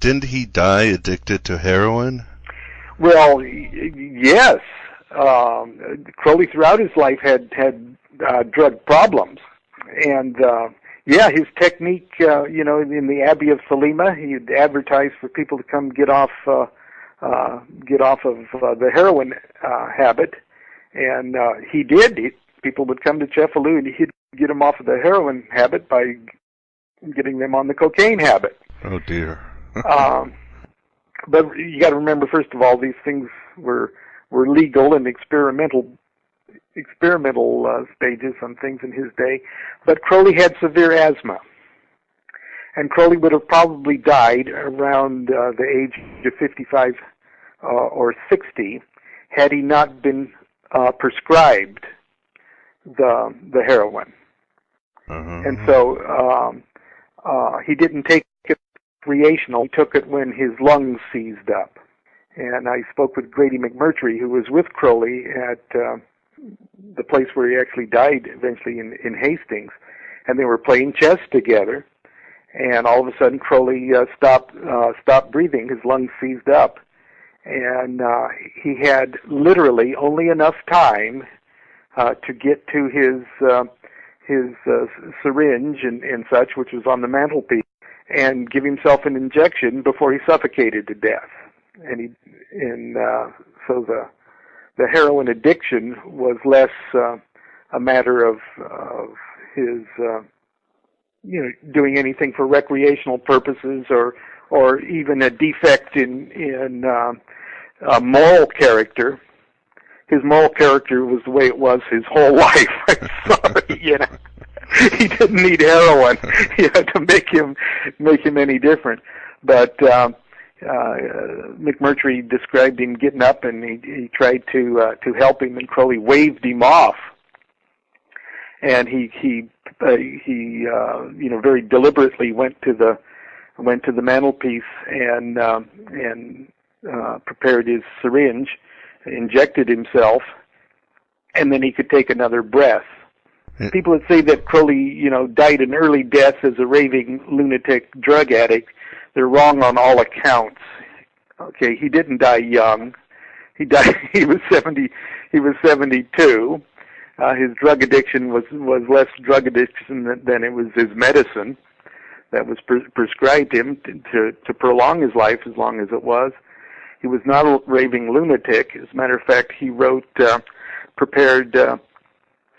didn't he die addicted to heroin? Well, yes. Crowley throughout his life had drug problems, and his technique, in the Abbey of Thelema, he'd advertise for people to come get off of the heroin habit, and he did. People would come to Cefalù, and he'd get them off of the heroin habit by getting them on the cocaine habit. Oh dear. But you got to remember, first of all, these things were legal and experimental stages on things in his day. But Crowley had severe asthma, and Crowley would have probably died around the age of 55 or 60 had he not been prescribed the heroin. And so he didn't take it recreational. He took it when his lungs seized up. And I spoke with Grady McMurtry, who was with Crowley at the place where he actually died eventually in Hastings, and they were playing chess together. And all of a sudden, Crowley stopped breathing. His lungs seized up, and he had literally only enough time to get to his syringe and such, which was on the mantelpiece, and give himself an injection before he suffocated to death. So the heroin addiction was less a matter of his doing anything for recreational purposes or even a defect in moral character. His moral character was the way it was his whole life. I'm sorry, he didn't need heroin to make him any different. But McMurtry described him getting up, and he tried to help him, and Crowley waved him off. And he very deliberately went to the mantelpiece and prepared his syringe, injected himself, and then he could take another breath. People that say that Crowley, died an early death as a raving lunatic drug addict, they're wrong on all accounts. Okay, he didn't die young. He died. He was 70. He was 72. His drug addiction was less drug addiction than it was his medicine that was prescribed him to prolong his life as long as it was. He was not a raving lunatic. As a matter of fact, he prepared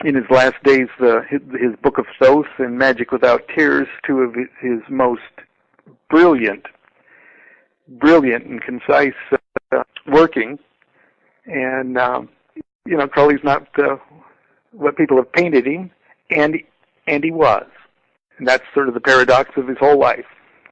in his last days his Book of Thoth and Magic Without Tears, two of his most brilliant and concise working. And Crowley's not what people have painted him, and he was. And that's sort of the paradox of his whole life.